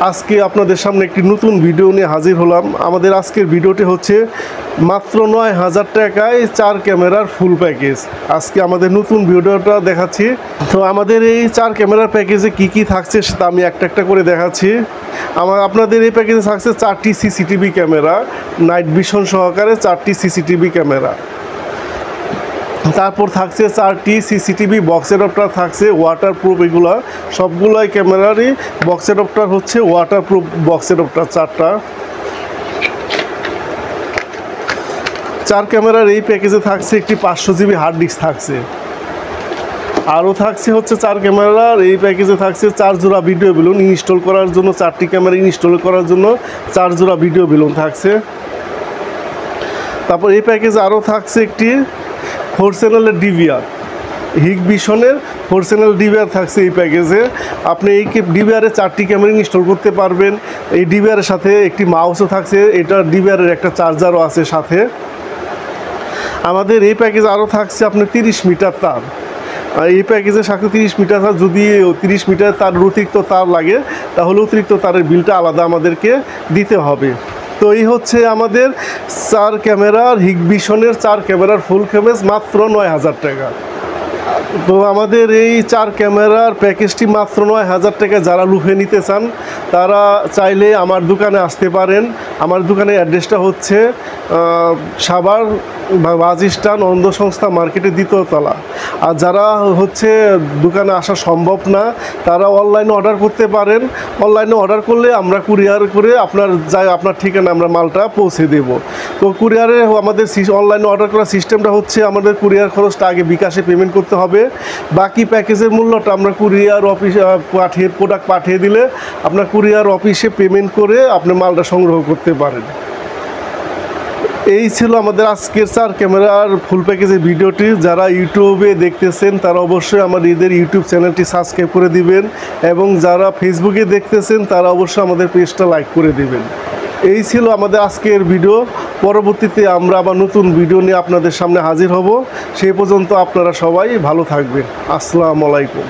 আজকে আপনাদের সামনে একটি নতুন ভিডিও নিয়ে হাজির হলাম। আমাদের আজকের ভিডিওটি হচ্ছে মাত্র ৯,০০০ টাকায় 4 ক্যামেরার ফুল প্যাকেজ। আজকে আমাদের নতুন ভিডিওটা দেখাচ্ছি। তো আমাদের এই 4 ক্যামেরার প্যাকেজে কি কি থাকছে সেটা আমি একটা একটা করে দেখাচ্ছি। আপনাদের এই প্যাকেজে থাকছে 4টি সিসিটিভি ক্যামেরা, নাইট ভিশন সহকারে 4টি সিসিটিভি ক্যামেরা। তারপর থাকছে 4টি সিসিটিভি বক্স অ্যাডাপ্টার থাকছে ওয়াটারপ্রুফ। এগুলো সবগুলোই ক্যামেরারই বক্স অ্যাডাপ্টার হচ্ছে ওয়াটারপ্রুফ বক্স অ্যাডাপ্টার 4টা। 4 ক্যামেরার এই প্যাকেজে থাকছে একটি 500 জিবি হার্ড ডিস্ক থাকছে। আরও থাকছে হচ্ছে 4 ক্যামেরার এই প্যাকেজে থাকছে 4 জোড়া ভিডিও বেলুন ইনস্টল করার জন্য। 4টি ক্যামেরা ইনস্টল করার জন্য 4 জোড়া ভিডিও বেলুন থাকছে। তারপর এই প্যাকেজে আরও থাকছে একটি 4 চ্যানেলের ডিভিআর, হিগভিশনের 4 চ্যানেল ডিভিআর থাকছে এই প্যাকেজে। আপনি এই ডিভিআরে 4টি ক্যামেরা ইনস্টল করতে পারবেন। এই ডিভিআরের সাথে একটি মাউসও থাকছে, এটা ডিভিআরের একটা চার্জারও আছে সাথে। আমাদের এই প্যাকেজে আরও থাকছে আপনার 30 মিটার তার। এই প্যাকেজের সাথে 30 মিটার তার, যদি 30 মিটার তার অতিরিক্ত তার লাগে তাহলে অতিরিক্ত তারের বিলটা আলাদা আমাদেরকে দিতে হবে। তো এই হচ্ছে আমাদের 4 ক্যামেরার হিগভিশনের 4 ক্যামেরার ফুল প্যাকেজ মাত্র ৯,০০০ টাকা। তো আমাদের এই 4 ক্যামেরার প্যাকেজটি মাত্র ৯,০০০ টাকা। যারা লুফে নিতে চান তারা চাইলে আমার দোকানে আসতে পারেন। আমার দোকানের অ্যাড্রেসটা হচ্ছে সাভার বাস স্ট্যান্ড অন্ধ সংস্থা মার্কেটের 2য় তলা। আর যারা হচ্ছে দোকানে আসা সম্ভব না তারা অনলাইনে অর্ডার করতে পারেন। অনলাইনে অর্ডার করলে আমরা কুরিয়ার করে আপনার ঠিকানা আমরা মালটা পৌঁছে দেব। তো কুরিয়ারে আমাদের অনলাইনে অর্ডার করার সিস্টেমটা হচ্ছে আমাদের কুরিয়ার খরচটা আগে বিকাশে পেমেন্ট করতে হবে। বাকি প্যাকেজের মূল্যটা আমরা কুরিয়ার অফিসে প্রোডাক্ট পাঠিয়ে দিলে আপনার কুরিয়ার অফিসে পেমেন্ট করে আপনি মালটা সংগ্রহ করতে পারেন। এই ছিল আমাদের আজকের 4 ক্যামেরার ফুল প্যাকেজের ভিডিওটি। যারা ইউটিউবে দেখতেছেন তারা অবশ্যই আমাদের ইউটিউব চ্যানেলটি সাবস্ক্রাইব করে দিবেন, এবং যারা ফেসবুকে দেখতেছেন তারা অবশ্যই আমাদের পেজটা লাইক করে দিবেন। এই ছিল আমাদের আজকের ভিডিও। পরবর্তীতে আমরা আবার নতুন ভিডিও নিয়ে আপনাদের সামনে হাজির হব। সেই পর্যন্ত আপনারা সবাই ভালো থাকবেন। আসসালামু আলাইকুম।